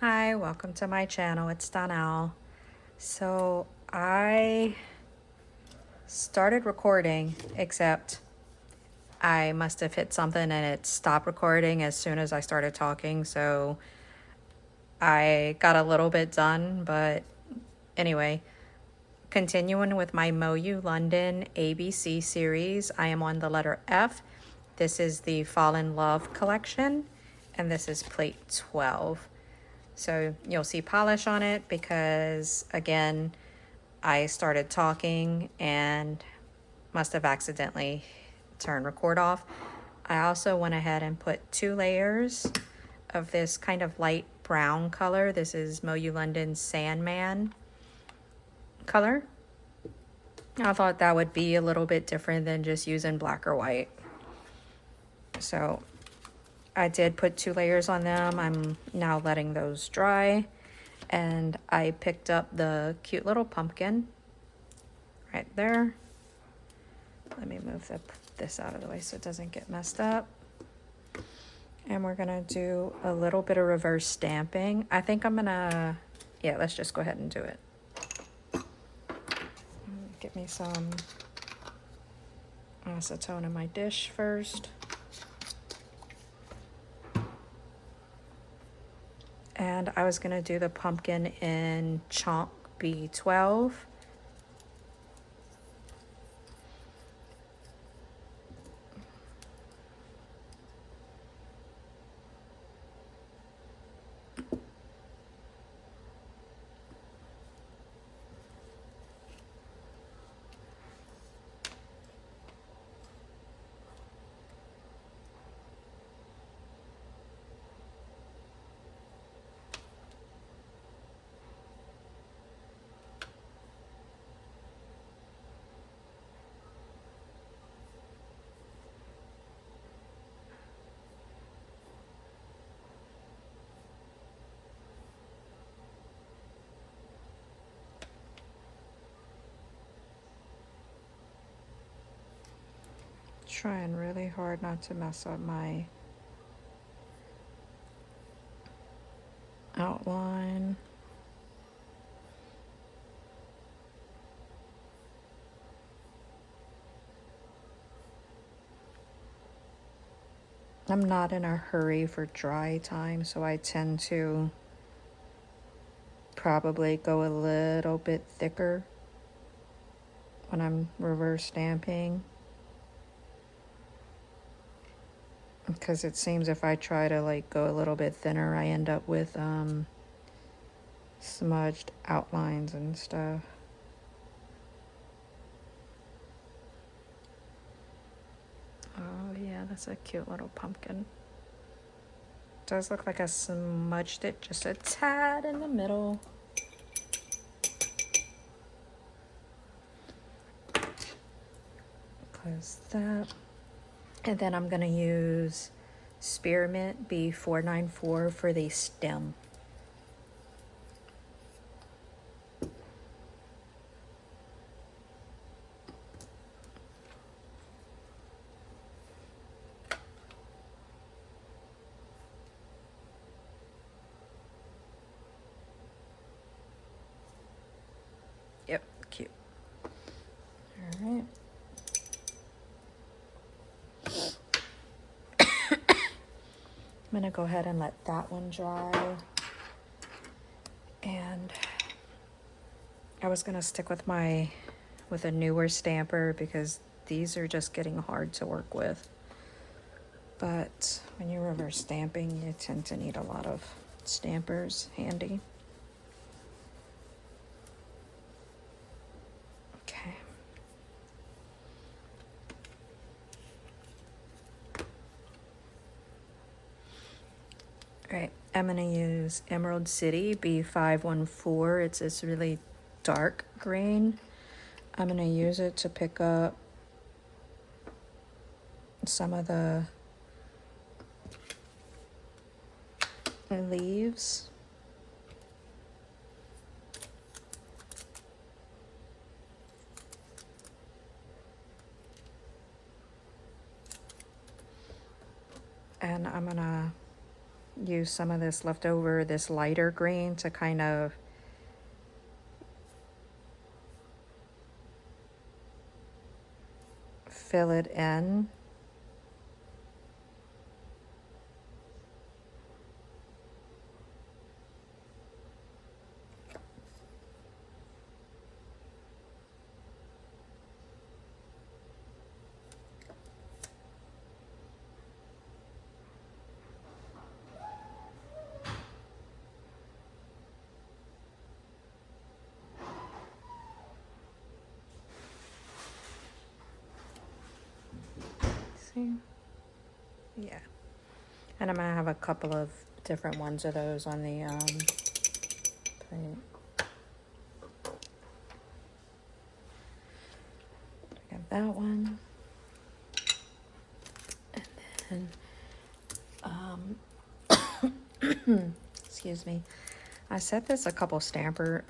Hi, welcome to my channel. It's Donelle. So I started recording, except I must have hit something and it stopped recording as soon as I started talking. So I got a little bit done, but anyway, continuing with my MoYou London ABC series, I am on the letter F. This is the Fall in Love collection, and this is plate 12. So you'll see polish on it because, again, I started talking and must have accidentally turned record off. I also went ahead and put 2 layers of this kind of light brown color. This is MoYou London Sandman color. I thought that would be a little bit different than just using black or white. So I did put 2 layers on them. I'm now letting those dry. And I picked up the cute little pumpkin right there. Let me move this out of the way so it doesn't get messed up. And we're gonna do a little bit of reverse stamping. I think I'm gonna, yeah, let's just go ahead and do it. Get me some acetone in my dish first. And I was gonna do the pumpkin in chalk B12. Trying really hard not to mess up my outline. I'm not in a hurry for dry time, so I tend to probably go a little bit thicker when I'm reverse stamping. Because it seems if I try to like go a little bit thinner, I end up with smudged outlines and stuff. Oh yeah, that's a cute little pumpkin. Does look like I smudged it just a tad in the middle. Close that. And then I'm gonna use Spearmint B494 for the stem. Yep, cute. All right. I'm gonna go ahead and let that one dry. And I was gonna stick with a newer stamper because these are just getting hard to work with. But when you're reverse stamping, you tend to need a lot of stampers handy. Okay. All right, I'm gonna use Emerald City B514. It's this really dark green. I'm gonna use it to pick up some of the leaves. And I'm gonna use some of this leftover, this lighter green to kind of fill it in. Yeah, and I'm gonna have a couple of different ones of those on the plate. I got that one, and then excuse me, I said this a couple videos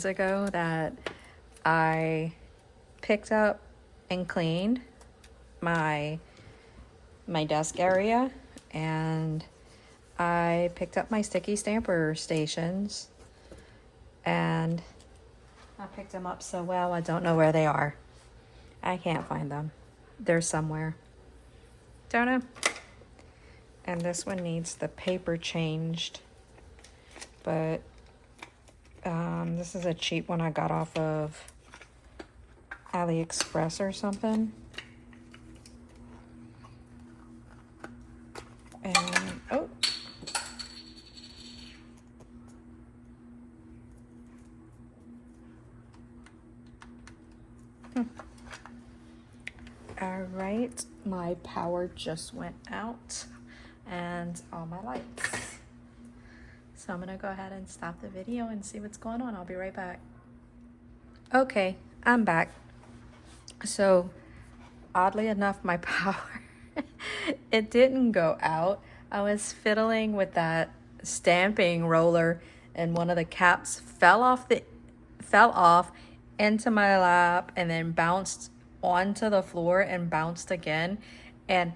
ago that I picked up and cleaned my desk area, and I picked up my sticky stamper stations, and I picked them up so well I don't know where they are. I can't find them. They're somewhere. Don't know. And this one needs the paper changed, but this is a cheap one I got off of AliExpress or something. And oh, all right, my power just went out and all my lights, so I'm gonna go ahead and stop the video and see what's going on. I'll be right back. Okay, I'm back. So oddly enough, my power it didn't go out. I was fiddling with that stamping roller and one of the caps fell off into my lap and then bounced onto the floor and bounced again and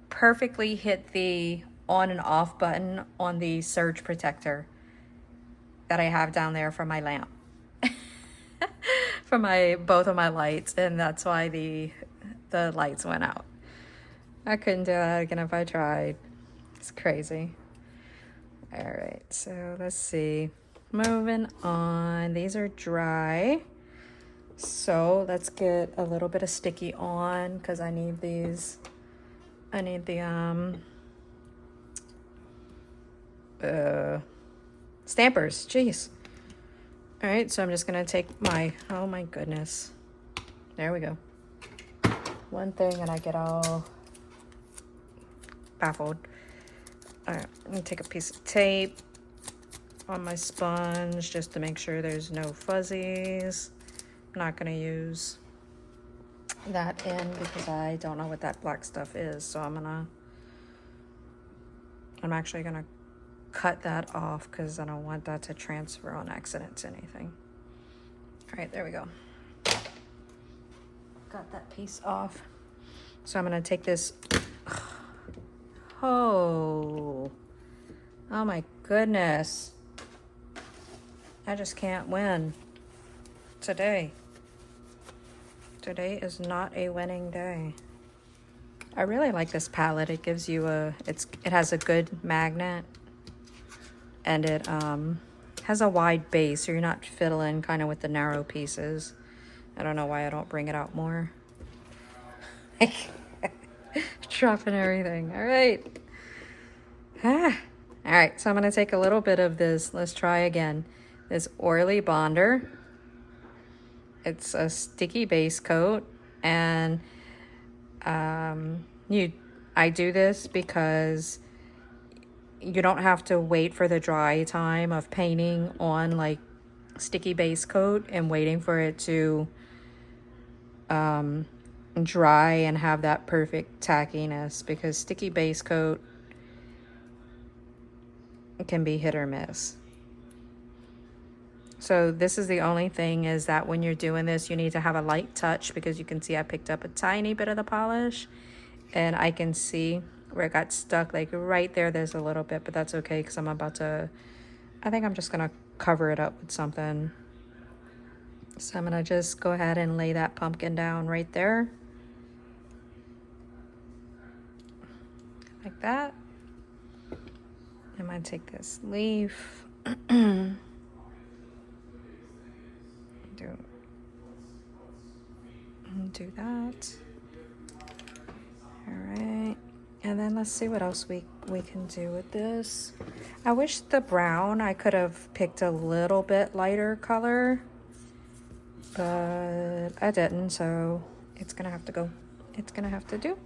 perfectly hit the on and off button on the surge protector that I have down there for my lamp. For both of my lights, and that's why the lights went out. I couldn't do that again if I tried. It's crazy. All right, so let's see. Moving on. These are dry. So let's get a little bit of sticky on because I need these. I need the stampers. Jeez. All right, so I'm just gonna take my, oh my goodness. There we go. One thing and I get all baffled. All right, I'm gonna take a piece of tape on my sponge just to make sure there's no fuzzies. I'm not gonna use that in because I don't know what that black stuff is. So I'm actually gonna cut that off because I don't want that to transfer on accident to anything. All right, there we go. Got that piece off. So I'm gonna take this. Oh my goodness. I just can't win today. Today is not a winning day. I really like this palette. It gives you it has a good magnet. And it has a wide base, so you're not fiddling kind of with the narrow pieces. I don't know why I don't bring it out more. Dropping everything. All right. All right, so I'm going to take a little bit of this. Let's try again. This Oily Bonder. It's a sticky base coat. And I do this because you don't have to wait for the dry time of painting on like sticky base coat and waiting for it to dry and have that perfect tackiness, because sticky base coat can be hit or miss. So this is the only thing, is that when you're doing this, you need to have a light touch, because you can see I picked up a tiny bit of the polish and I can see where it got stuck, like right there, there's a little bit, but that's okay because I think I'm just gonna cover it up with something. So I'm gonna just go ahead and lay that pumpkin down right there. Like that. I'm gonna take this leaf. Do that. All right. And then let's see what else we can do with this. I wish the brown, I could have picked a little bit lighter color, but I didn't, so it's gonna have to go. It's gonna have to do.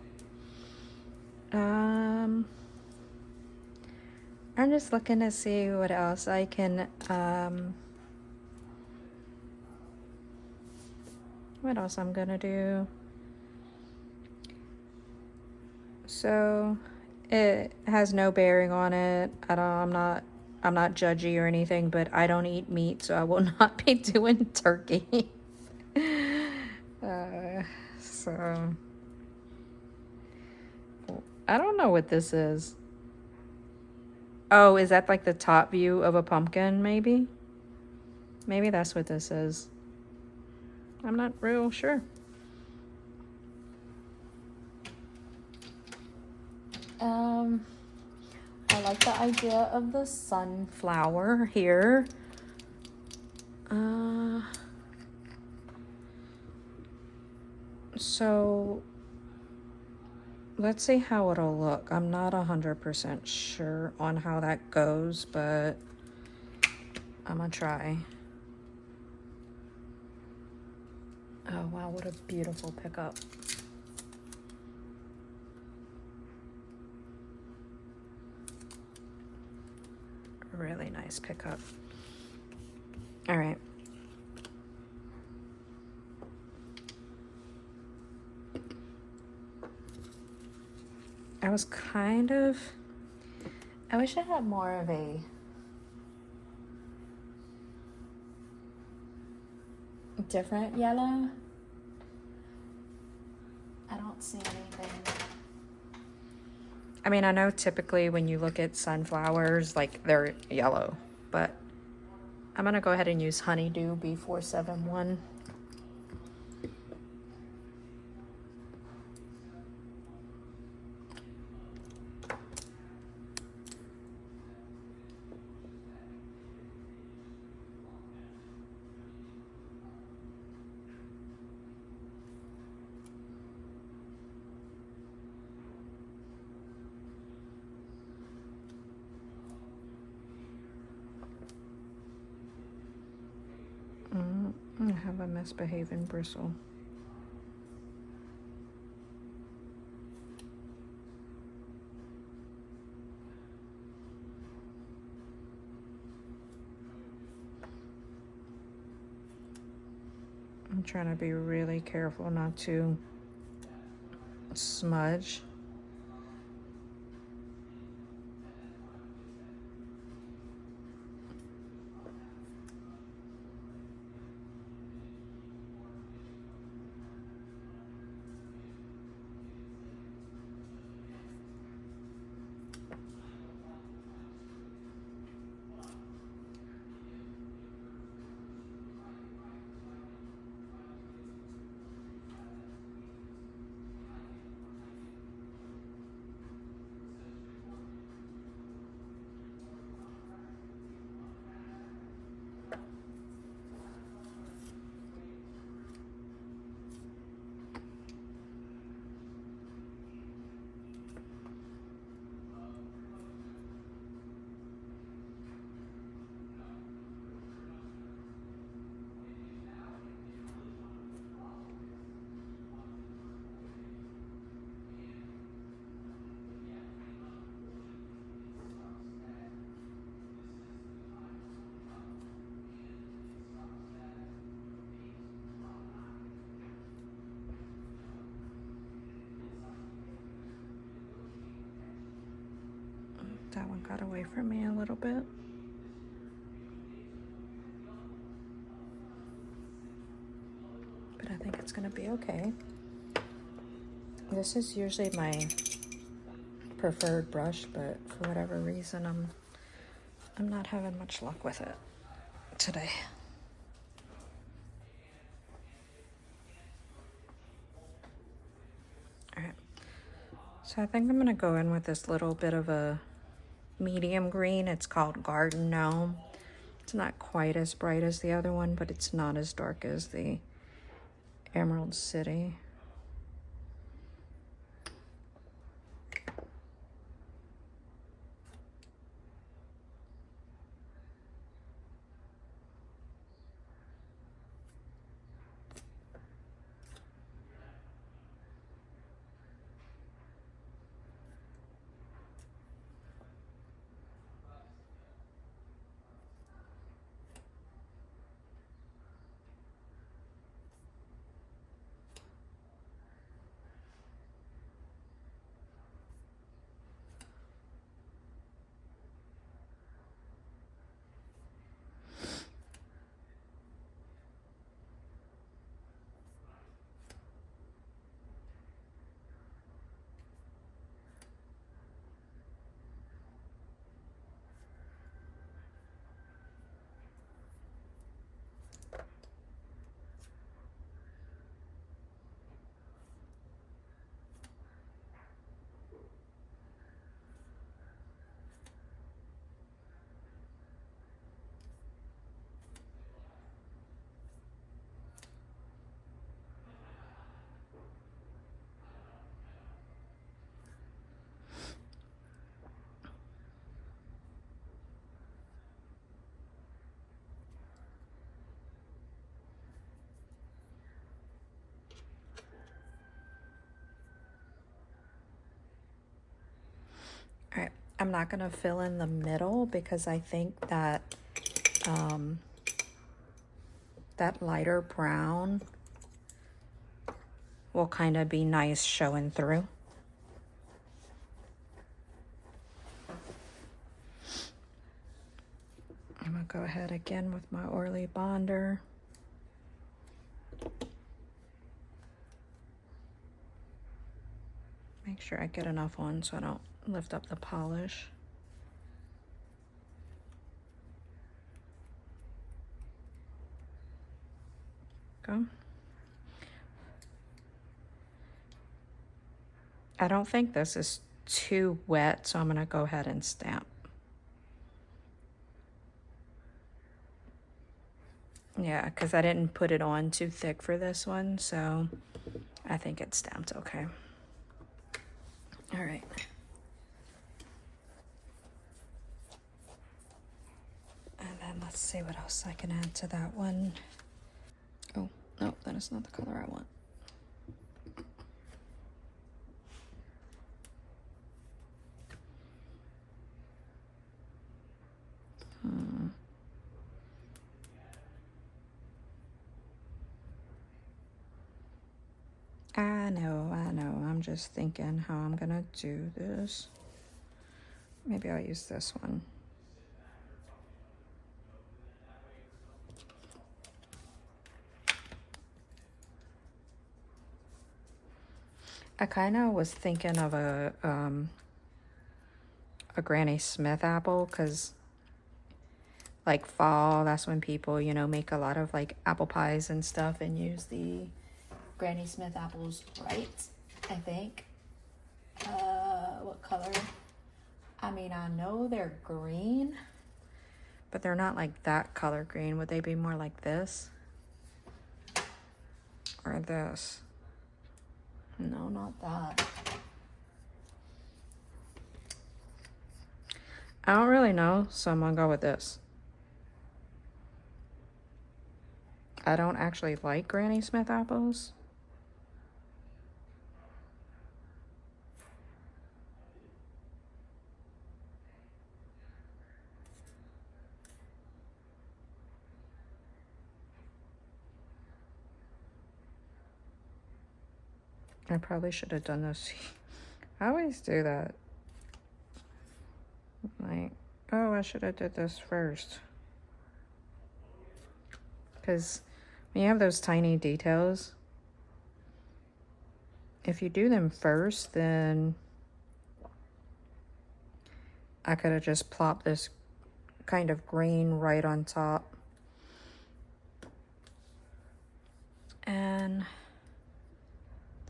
I'm just looking to see what else I can, what else I'm gonna do. So it has no bearing on it. I'm not judgy or anything, but I don't eat meat, so I will not be doing turkey. So I don't know what this is. Oh, is that like the top view of a pumpkin, maybe? Maybe that's what this is. I'm not real sure. I like the idea of the sunflower here. So let's see how it'll look. I'm not 100% sure on how that goes, but I'm gonna try. Oh wow, what a beautiful pickup. Really nice pickup. All right. I wish I had more of a different yellow. I don't see anything. I mean, I know typically when you look at sunflowers, like they're yellow, but I'm gonna go ahead and use Honeydew B471. I have a misbehaving bristle. I'm trying to be really careful not to smudge. That one got away from me a little bit. But I think it's gonna be okay. This is usually my preferred brush, but for whatever reason, I'm not having much luck with it today. All right, so I think I'm gonna go in with this little bit of a medium green. It's called Garden Gnome. It's not quite as bright as the other one, but it's not as dark as the Emerald City. All right, I'm not gonna fill in the middle because I think that that lighter brown will kind of be nice showing through. I'm gonna go ahead again with my oily bonder. Make sure I get enough on so I don't lift up the polish. Go. I don't think this is too wet, so I'm gonna go ahead and stamp. Yeah, because I didn't put it on too thick for this one, so I think it's stamped okay. All right. And then let's see what else I can add to that one. Oh, no, that is not the color I want. I know. I'm just thinking how I'm gonna do this. Maybe I'll use this one. I kind of was thinking of a Granny Smith apple, because like fall, that's when people, you know, make a lot of like apple pies and stuff and use the Granny Smith apples, right? I think. What color? I mean, I know they're green, but they're not like that color green. Would they be more like this? Or this? No, not that. I don't really know, so I'm gonna go with this. I don't actually like Granny Smith apples. I probably should have done this. I always do that. Like, oh, I should have did this first. Because when you have those tiny details, if you do them first, then I could have just plopped this kind of green right on top. And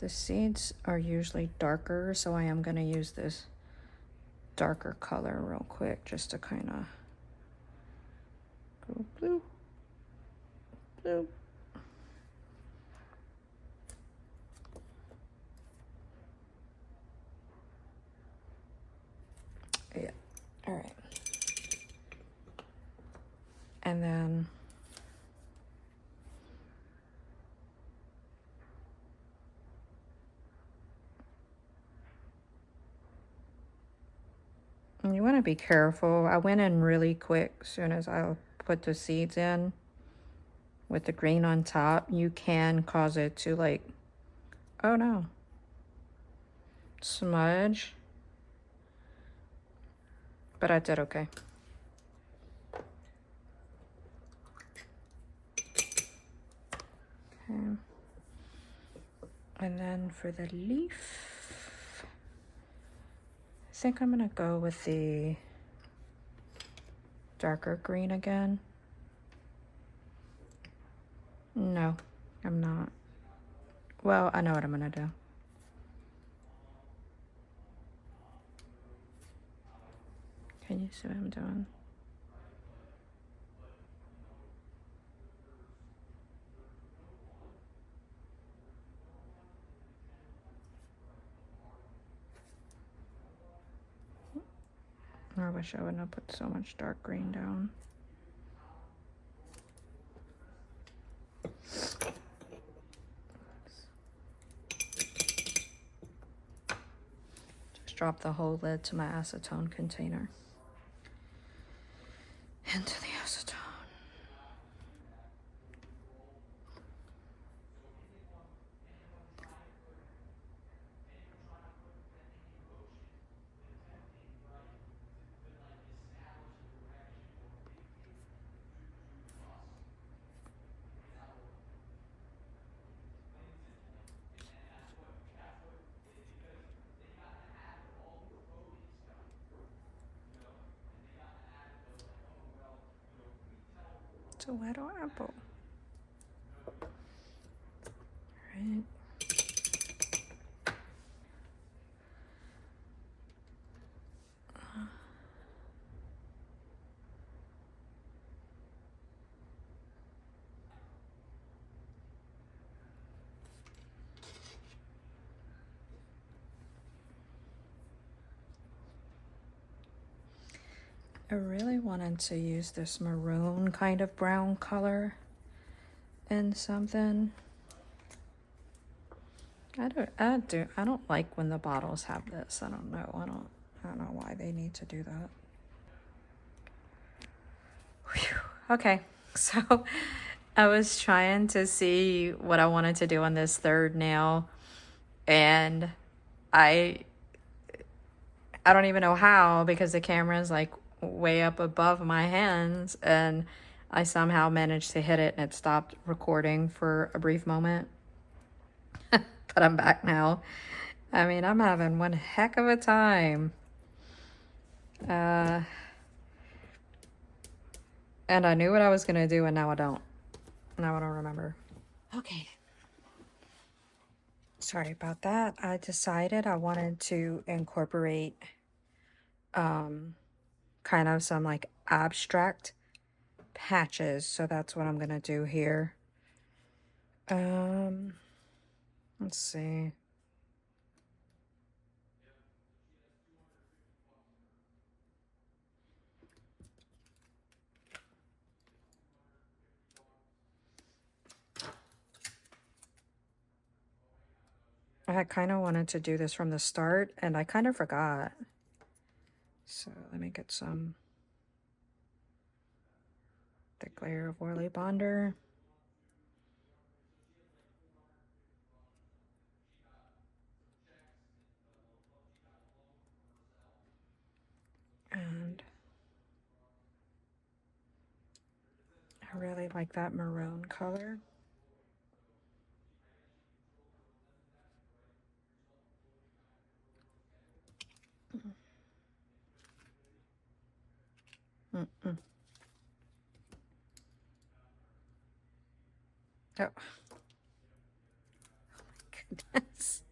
the seeds are usually darker, so I am going to use this darker color real quick just to kind of go blue, blue. Yeah, all right. And then you want to be careful. I went in really quick as soon as I put the seeds in with the green on top. You can cause it to like, oh no, smudge. But I did okay. Okay. And then for the leaf, I think I'm gonna go with the darker green again. No, I'm not. Well, I know what I'm gonna do. Can you see what I'm doing? I wish I wouldn't have put so much dark green down. Just drop the whole lid to my acetone container. Into the acetone. It's a wet apple. Right. I really wanted to use this maroon kind of brown color in something. I don't like when the bottles have this. I don't know. I don't know why they need to do that. Whew. Okay, so I was trying to see what I wanted to do on this third nail, and I don't even know how, because the camera is like way up above my hands, and I somehow managed to hit it and it stopped recording for a brief moment. But I'm back now. I mean, I'm having one heck of a time. And I knew what I was going to do, and now I don't. Now I don't remember. Okay. Sorry about that. I decided I wanted to incorporate kind of some like abstract patches. So that's what I'm going to do here. Let's see. I kind of wanted to do this from the start, and I kind of forgot. So let me get some thick layer of oily bonder. And I really like that maroon color. Mm-mm. Oh. Goodness.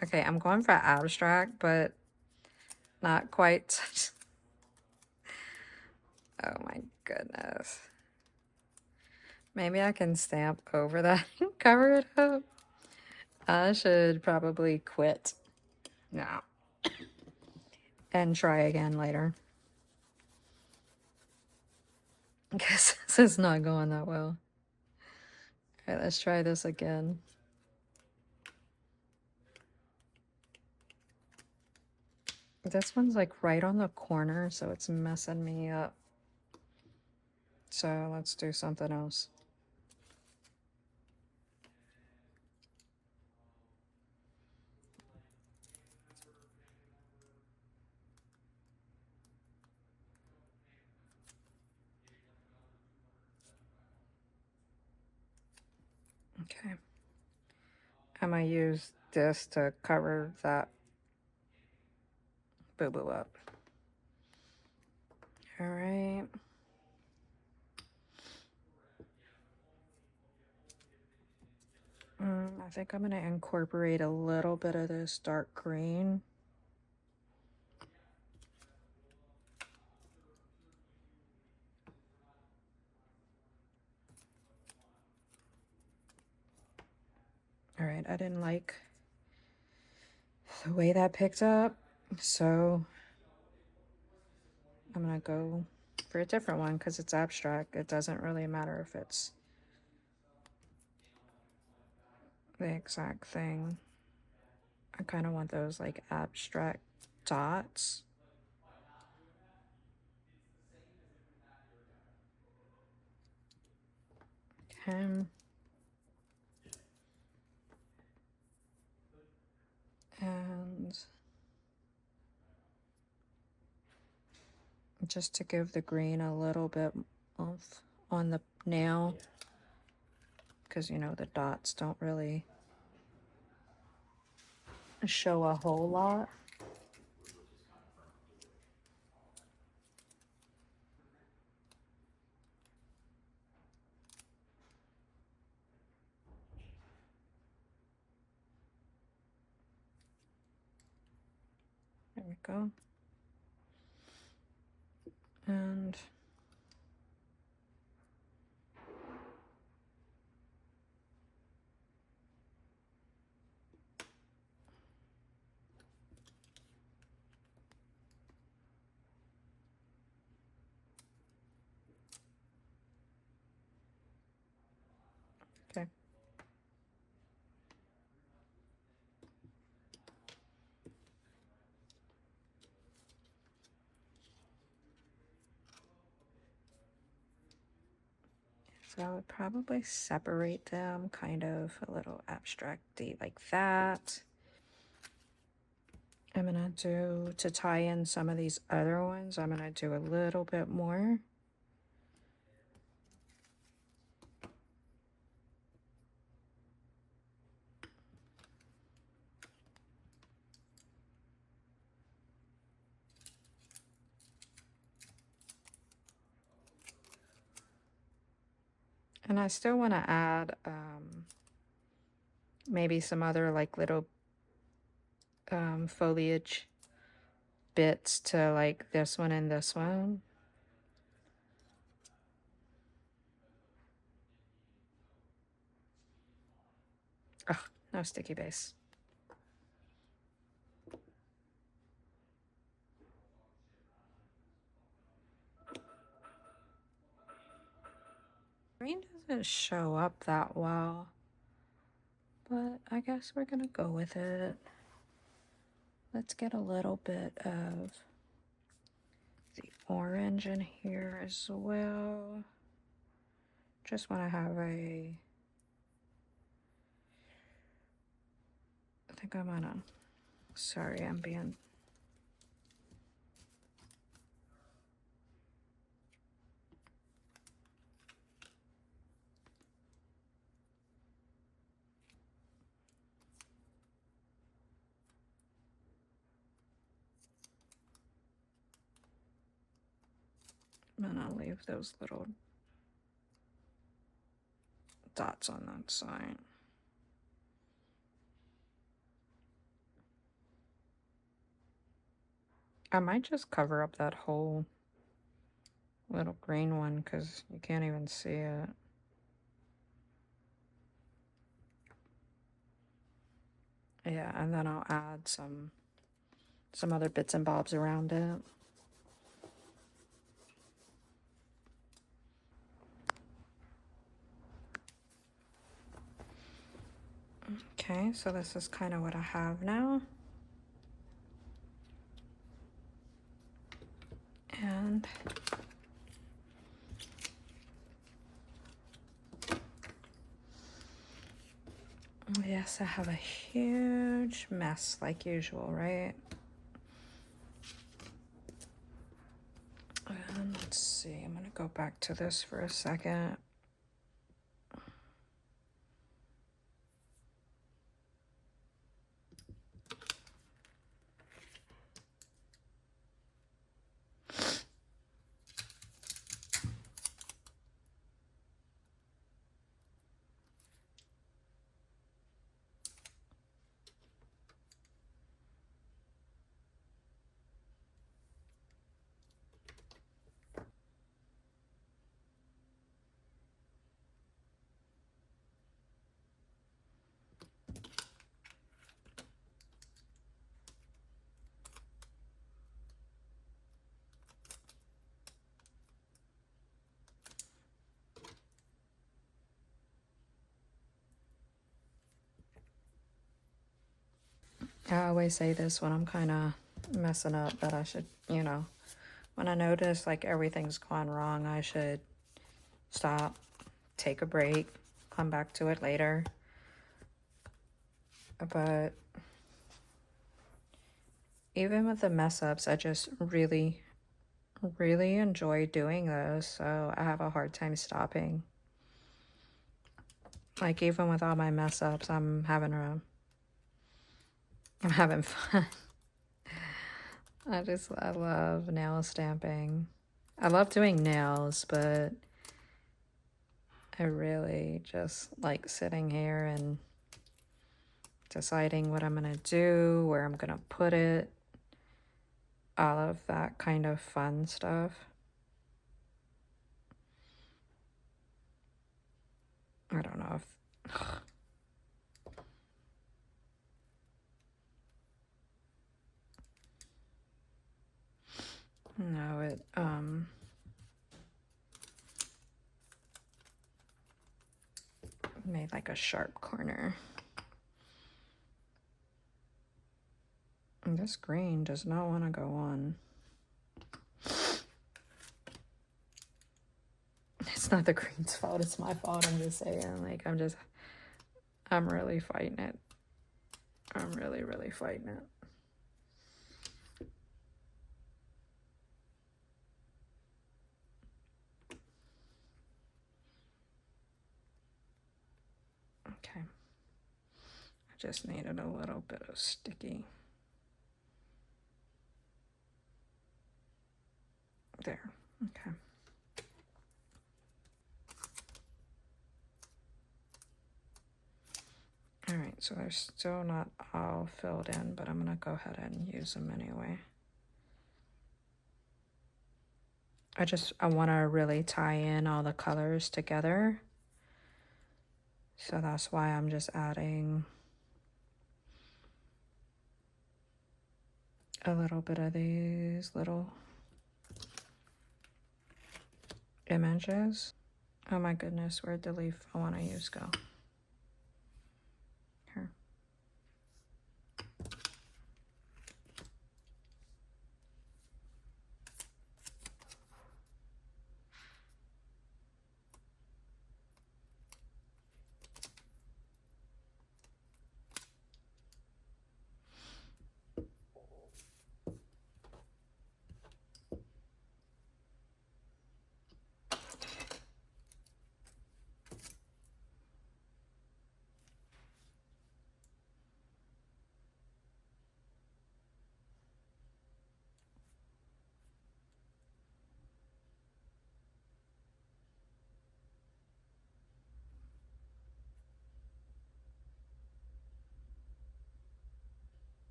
Okay, I'm going for abstract, but not quite such. Oh my goodness. Maybe I can stamp over that and cover it up. I should probably quit now and try again later. Because this is not going that well. All right, let's try this again. This one's like right on the corner, so it's messing me up. So let's do something else. Okay. I'm gonna use this to cover that boo-boo up. All right. I think I'm gonna incorporate a little bit of this dark green. All right, I didn't like the way that picked up, so I'm gonna go for a different one because it's abstract. It doesn't really matter if it's the exact thing. I kind of want those like abstract dots. Okay. And just to give the green a little bit oomph on the nail, because you know the dots don't really show a whole lot. There we go. And okay. So I would probably separate them kind of a little abstract-y like that. I'm gonna do, to tie in some of these other ones, I'm gonna do a little bit more. And I still want to add maybe some other like little foliage bits to like this one and this one. Oh, no sticky base. Green doesn't show up that well, but I guess we're gonna go with it. Let's get a little bit of the orange in here as well. Just want to have a, I think I'm gonna, sorry, I'm being, And I'll leave those little dots on that side. I might just cover up that whole little green one because you can't even see it. Yeah, and then I'll add some other bits and bobs around it. Okay, so this is kind of what I have now. And yes, I have a huge mess like usual, right? And let's see, I'm gonna go back to this for a second. I always say this when I'm kind of messing up, that I should, you know, when I notice like everything's gone wrong, I should stop, take a break, come back to it later. But even with the mess ups, I just really enjoy doing those, so I have a hard time stopping. Like even with all my mess ups, I'm having fun. I love nail stamping. I love doing nails, but I really just like sitting here and deciding what I'm gonna do, where I'm gonna put it, all of that kind of fun stuff. I don't know if no, it made like a sharp corner. And this green does not want to go on. It's not the green's fault, it's my fault. I'm just saying, like, I'm really fighting it. I'm really fighting it. Okay. I just needed a little bit of sticky. There. Okay. All right, so they're still not all filled in, but I'm gonna go ahead and use them anyway. I want to really tie in all the colors together. So that's why I'm just adding a little bit of these little images. Oh my goodness, where'd the leaf I want to use go? Here.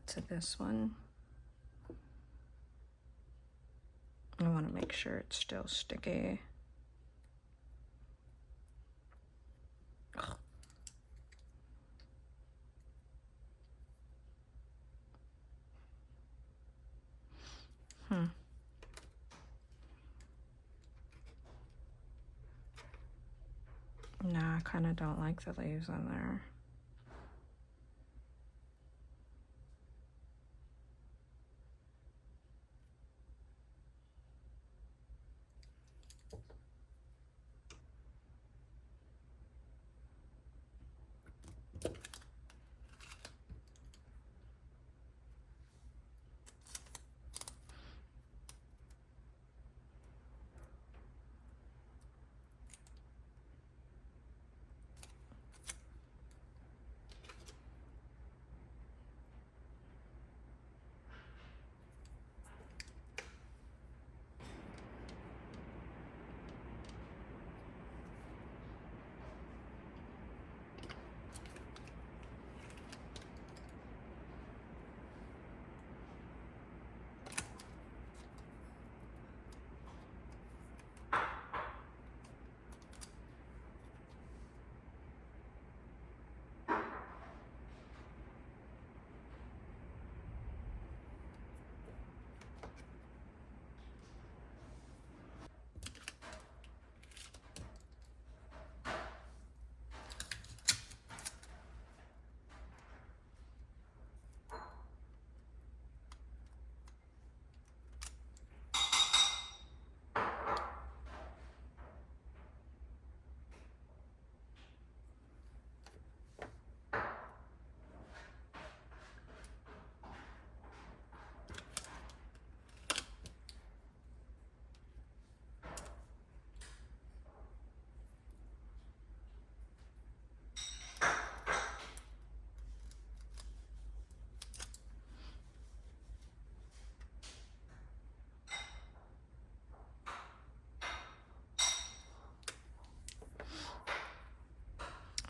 to this one. I want to make sure it's still sticky. Ugh. Nah, I kind of don't like the leaves on there.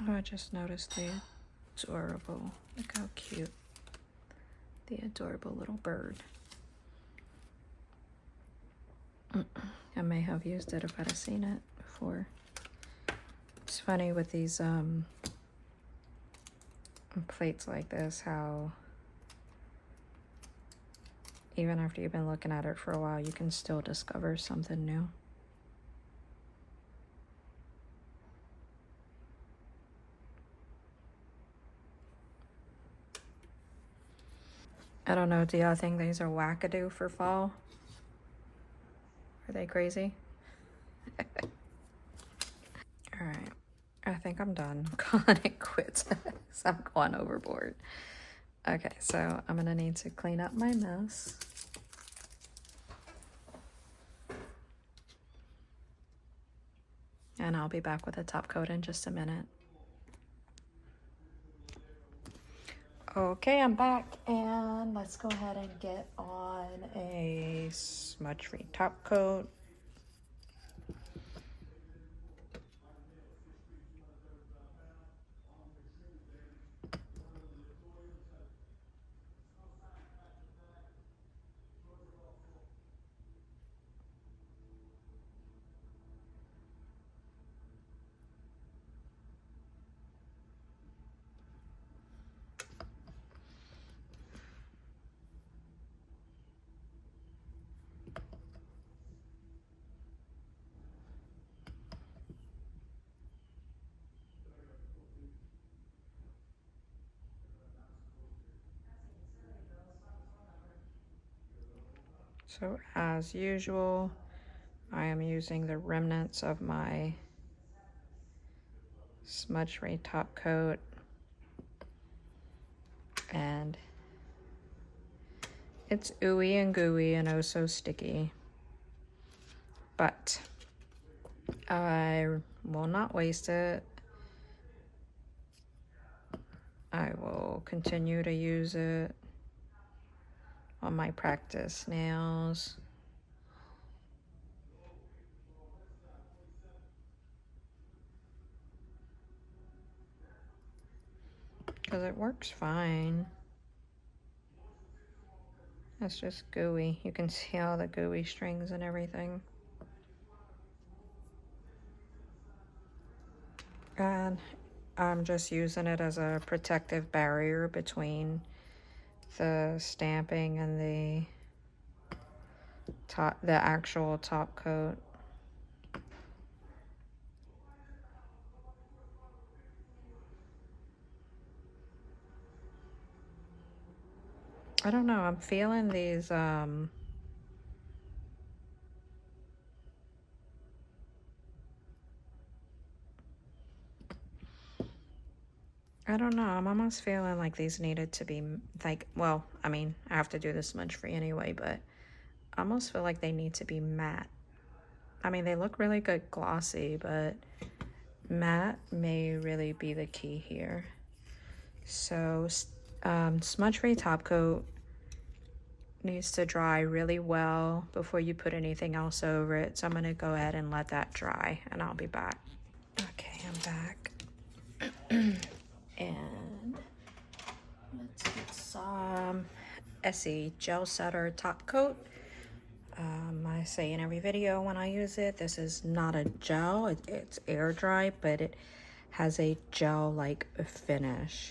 Oh, I just noticed the adorable, look how cute, the adorable little bird. I may have used it if I'd have seen it before. It's funny with these plates like this, how even after you've been looking at it for a while, you can still discover something new. I don't know, do y'all think these are wackadoo for fall? Are they crazy? All right, I think I'm done. I'm calling it quits. I'm going overboard. Okay, so I'm gonna need to clean up my mess. And I'll be back with a top coat in just a minute. Okay, I'm back, and let's go ahead and get on a smudge-free top coat. So as usual, I am using the remnants of my smudge-free top coat, and it's ooey and gooey and oh so sticky, but I will not waste it. I will continue to use it on my practice nails. Because it works fine. That's just gooey. You can see all the gooey strings and everything. And I'm just using it as a protective barrier between the stamping and the actual top coat. I don't know, I'm feeling these I don't know, I'm almost feeling like these needed to be like, well, I mean, I have to do this smudge free anyway, but I almost feel like they need to be matte. I mean, they look really good glossy, but matte may really be the key here. So smudge free top coat needs to dry really well before you put anything else over it. So I'm gonna go ahead and let that dry and I'll be back. Okay, I'm back. And let's get some Essie Gel Setter top coat. I say in every video when I use it, this is not a gel, it's air dry, but it has a gel-like finish.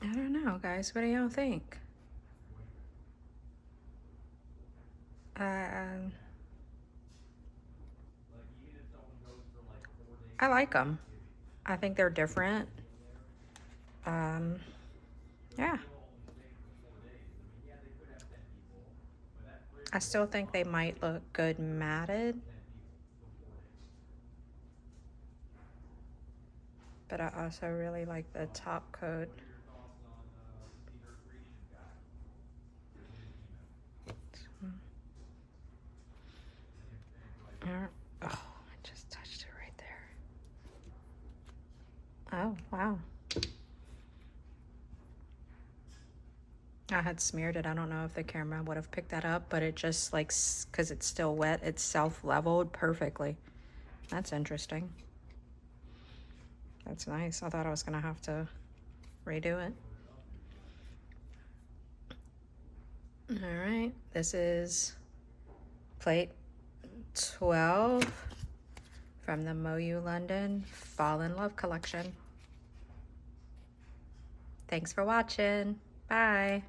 I don't know, guys. What do y'all think? I like them. I think they're different. Yeah. I still think they might look good matted. But I also really like the top coat. Oh, I just touched it right there. Oh, wow. I had smeared it. I don't know if the camera would have picked that up, but it just like, because it's still wet, it's self-leveled perfectly. That's interesting. That's nice. I thought I was gonna have to redo it. All right, this is plate 12 from the MoYou London Fall in Love collection. Thanks for watching. Bye.